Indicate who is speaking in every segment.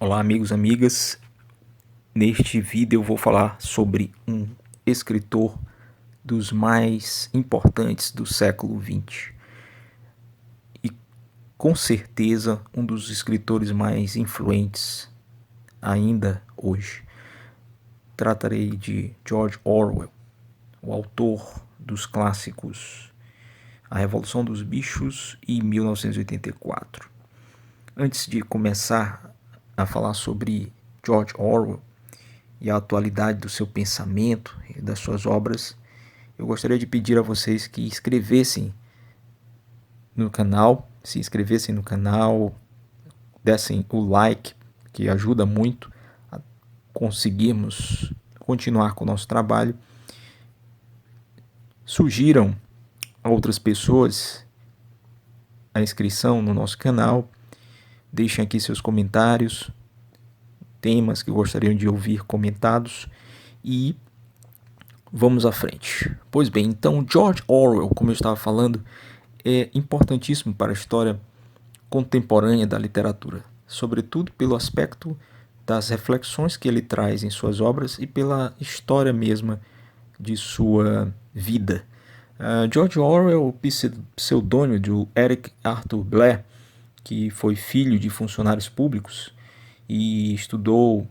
Speaker 1: Olá, amigos e amigas. Neste vídeo eu vou falar sobre um escritor dos mais importantes do século XX e, com certeza, um dos escritores mais influentes ainda hoje. Tratarei de George Orwell, o autor dos clássicos A Revolução dos Bichos e 1984. Antes de começar a falar sobre George Orwell e a atualidade do seu pensamento e das suas obras, eu gostaria de pedir a vocês que se inscrevessem no canal, dessem o like, que ajuda muito a conseguirmos continuar com o nosso trabalho. Sugiram a outras pessoas a inscrição no nosso canal, deixem aqui seus comentários, temas que gostariam de ouvir comentados e vamos à frente. Pois bem, então George Orwell, como eu estava falando, é importantíssimo para a história contemporânea da literatura, sobretudo pelo aspecto das reflexões que ele traz em suas obras e pela história mesma de sua vida. George Orwell, o pseudônimo de Eric Arthur Blair, que foi filho de funcionários públicos e estudou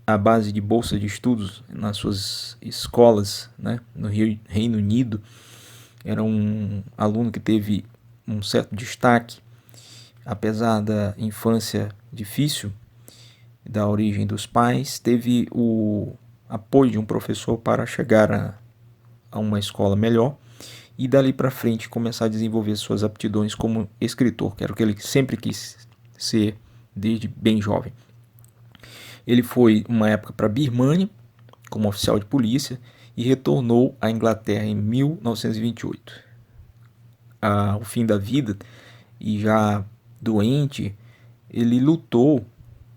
Speaker 1: à base de bolsa de estudos nas suas escolas, né, no Reino Unido. Era um aluno que teve um certo destaque, apesar da infância difícil, da origem dos pais, teve o apoio de um professor para chegar a uma escola melhor e dali para frente começar a desenvolver suas aptidões como escritor, que era o que ele sempre quis ser desde bem jovem. Ele foi uma época para a Birmânia como oficial de polícia e retornou à Inglaterra em 1928. Ao fim da vida e já doente, ele lutou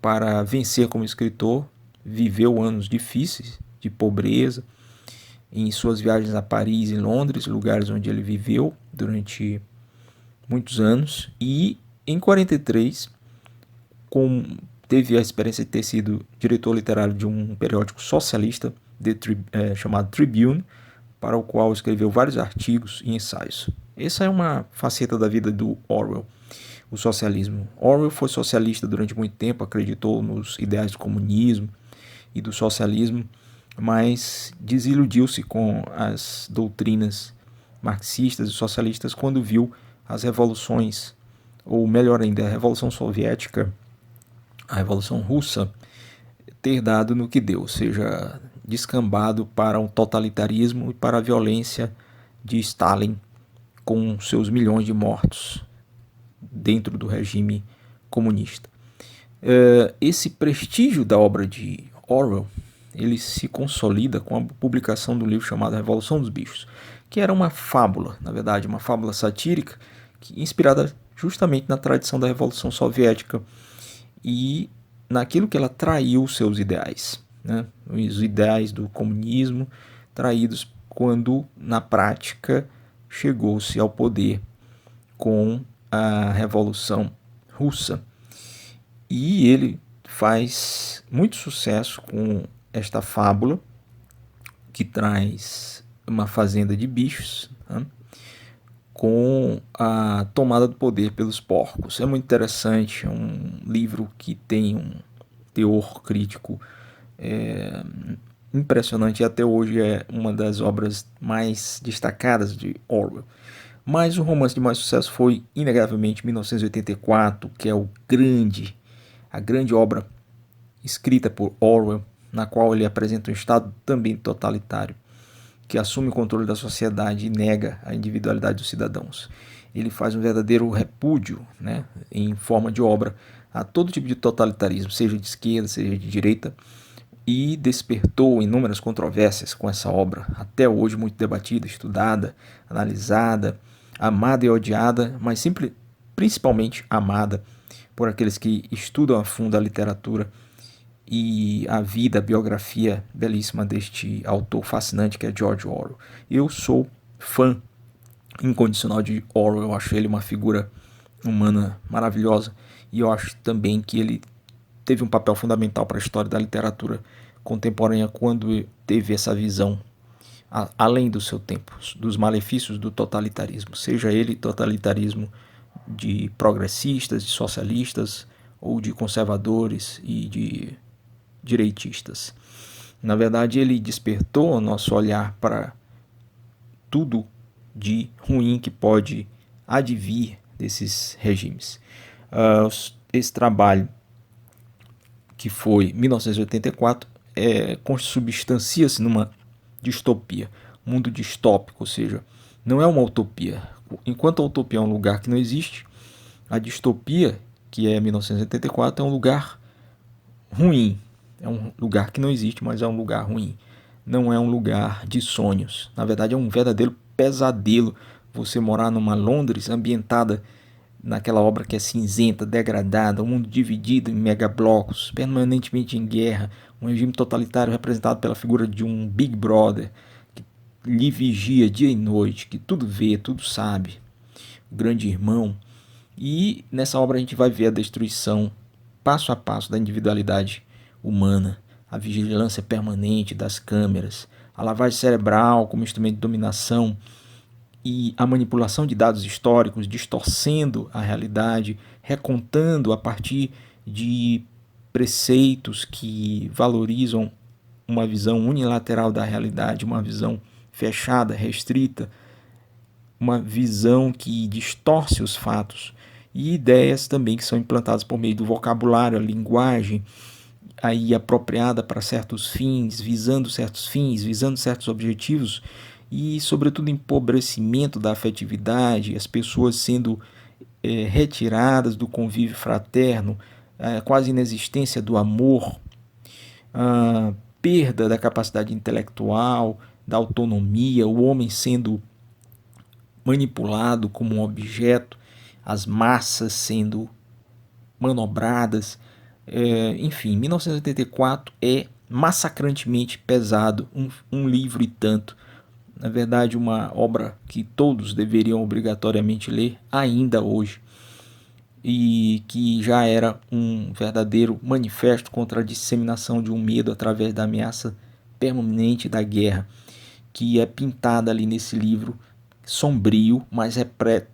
Speaker 1: para vencer como escritor, viveu anos difíceis de pobreza em suas viagens a Paris e Londres, lugares onde ele viveu durante muitos anos, e em 43 teve a experiência de ter sido diretor literário de um periódico socialista chamado Tribune, para o qual escreveu vários artigos e ensaios. Essa é uma faceta da vida do Orwell, o socialismo. Orwell foi socialista durante muito tempo, acreditou nos ideais do comunismo e do socialismo, mas desiludiu-se com as doutrinas marxistas e socialistas quando viu as revoluções, ou melhor ainda, a Revolução Soviética, a Revolução Russa, ter dado no que deu, ou seja, descambado para um totalitarismo e para a violência de Stalin, com seus milhões de mortos dentro do regime comunista. Esse prestígio da obra de Orwell, ele se consolida com a publicação do livro chamado Revolução dos Bichos, que era uma fábula, na verdade, uma fábula satírica, inspirada justamente na tradição da Revolução Soviética e naquilo que ela traiu seus ideais, né? Os ideais do comunismo traídos quando, na prática, chegou-se ao poder com a Revolução Russa. E ele faz muito sucesso com esta fábula, que traz uma fazenda de bichos, né, com a tomada do poder pelos porcos. É muito interessante, é um livro que tem um teor crítico impressionante e até hoje é uma das obras mais destacadas de Orwell. Mas o romance de mais sucesso foi, inegavelmente, 1984, que é a grande obra escrita por Orwell, na qual ele apresenta um Estado também totalitário, que assume o controle da sociedade e nega a individualidade dos cidadãos. Ele faz um verdadeiro repúdio, né, em forma de obra, a todo tipo de totalitarismo, seja de esquerda, seja de direita, e despertou inúmeras controvérsias com essa obra, até hoje muito debatida, estudada, analisada, amada e odiada, mas principalmente amada por aqueles que estudam a fundo a literatura e a vida, a biografia belíssima deste autor fascinante que é George Orwell. Eu sou fã incondicional de Orwell, eu acho ele uma figura humana maravilhosa e eu acho também que ele teve um papel fundamental para a história da literatura contemporânea quando teve essa visão, além do seu tempo, dos malefícios do totalitarismo, seja ele totalitarismo de progressistas, de socialistas, ou de conservadores e de direitistas. Na verdade, ele despertou o nosso olhar para tudo de ruim que pode advir desses regimes. Esse trabalho, que foi 1984, consubstancia-se numa distopia, um mundo distópico, ou seja, não é uma utopia. Enquanto a utopia é um lugar que não existe, a distopia, que é 1984, é um lugar ruim. É um lugar que não existe, mas é um lugar ruim. Não é um lugar de sonhos. Na verdade, é um verdadeiro pesadelo você morar numa Londres ambientada naquela obra que é cinzenta, degradada, um mundo dividido em megablocos, permanentemente em guerra, um regime totalitário representado pela figura de um Big Brother que lhe vigia dia e noite, que tudo vê, tudo sabe, o grande irmão. E nessa obra a gente vai ver a destruição passo a passo da individualidade humana, a vigilância permanente das câmeras, a lavagem cerebral como instrumento de dominação e a manipulação de dados históricos, distorcendo a realidade, recontando a partir de preceitos que valorizam uma visão unilateral da realidade, uma visão fechada, restrita, uma visão que distorce os fatos, e ideias também que são implantadas por meio do vocabulário, a linguagem aí apropriada para certos fins, visando certos objetivos, e sobretudo empobrecimento da afetividade, as pessoas sendo retiradas do convívio fraterno, quase inexistência do amor, a perda da capacidade intelectual, da autonomia, o homem sendo manipulado como um objeto, as massas sendo manobradas. Enfim, 1984 é massacrantemente pesado, um livro e tanto. Na verdade, uma obra que todos deveriam obrigatoriamente ler ainda hoje, e que já era um verdadeiro manifesto contra a disseminação de um medo através da ameaça permanente da guerra, que é pintada ali nesse livro, sombrio, mas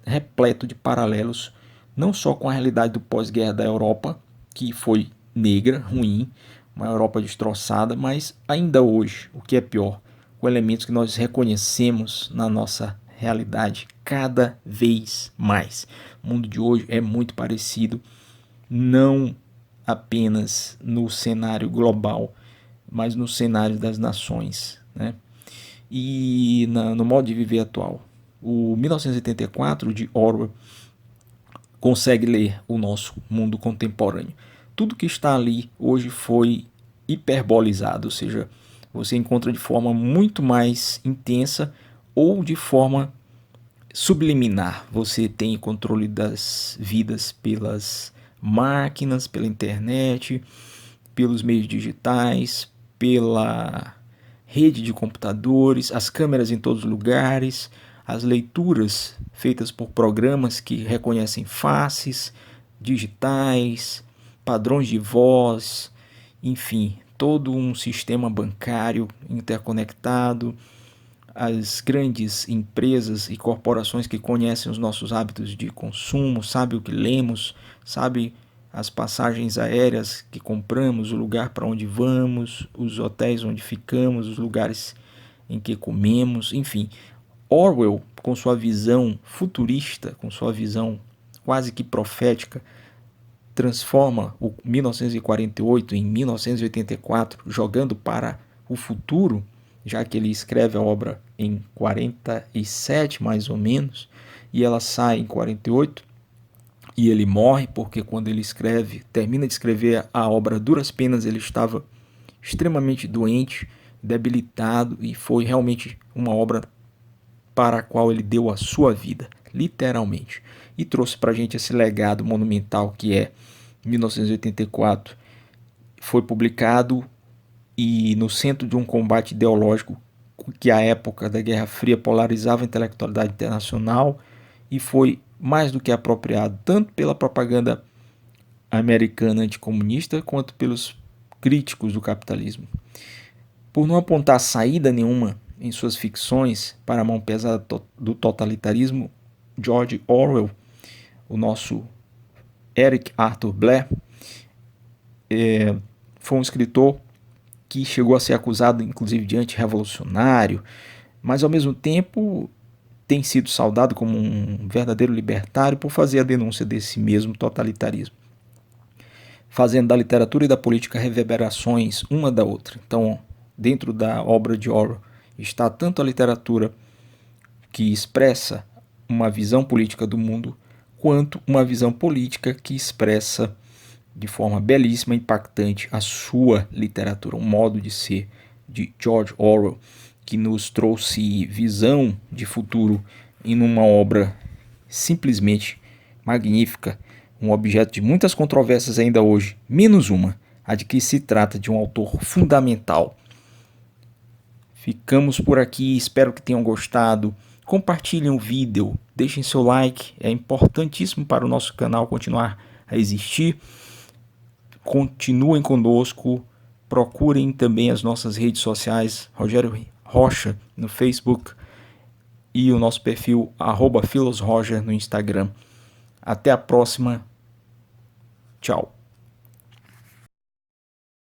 Speaker 1: repleto de paralelos, não só com a realidade do pós-guerra da Europa, que foi negra, ruim, uma Europa destroçada, mas ainda hoje, o que é pior, com elementos que nós reconhecemos na nossa realidade cada vez mais. O mundo de hoje é muito parecido, não apenas no cenário global, mas no cenário das nações, né? E no modo de viver atual. O 1984 de Orwell consegue ler o nosso mundo contemporâneo. Tudo que está ali hoje foi hiperbolizado, ou seja, você encontra de forma muito mais intensa ou de forma subliminar. Você tem controle das vidas pelas máquinas, pela internet, pelos meios digitais, pela rede de computadores, as câmeras em todos os lugares, as leituras feitas por programas que reconhecem faces digitais, padrões de voz, enfim, todo um sistema bancário interconectado, as grandes empresas e corporações que conhecem os nossos hábitos de consumo, sabem o que lemos, sabem as passagens aéreas que compramos, o lugar para onde vamos, os hotéis onde ficamos, os lugares em que comemos, enfim. Orwell, com sua visão futurista, com sua visão quase que profética, transforma o 1948 em 1984, jogando para o futuro, já que ele escreve a obra em 47 mais ou menos, e ela sai em 48, e ele morre porque quando ele termina de escrever a obra a duras penas, ele estava extremamente doente, debilitado, e foi realmente uma obra para a qual ele deu a sua vida, literalmente, e trouxe para a gente esse legado monumental que é 1984. Foi publicado e no centro de um combate ideológico que à época da Guerra Fria polarizava a intelectualidade internacional, e foi mais do que apropriado, tanto pela propaganda americana anticomunista quanto pelos críticos do capitalismo. Por não apontar saída nenhuma em suas ficções para a mão pesada do totalitarismo, George Orwell, o nosso Eric Arthur Blair, foi um escritor que chegou a ser acusado inclusive de antirrevolucionário, mas ao mesmo tempo tem sido saudado como um verdadeiro libertário por fazer a denúncia desse mesmo totalitarismo, fazendo da literatura e da política reverberações uma da outra. Então, dentro da obra de Orwell está tanto a literatura que expressa uma visão política do mundo, quanto uma visão política que expressa de forma belíssima e impactante a sua literatura, um modo de ser de George Orwell, que nos trouxe visão de futuro em uma obra simplesmente magnífica, um objeto de muitas controvérsias ainda hoje, menos uma, a de que se trata de um autor fundamental. Ficamos por aqui, espero que tenham gostado. Compartilhem o vídeo, deixem seu like, é importantíssimo para o nosso canal continuar a existir. Continuem conosco, procurem também as nossas redes sociais, Rogério Rocha no Facebook e o nosso perfil @philosroger no Instagram. Até a próxima, tchau.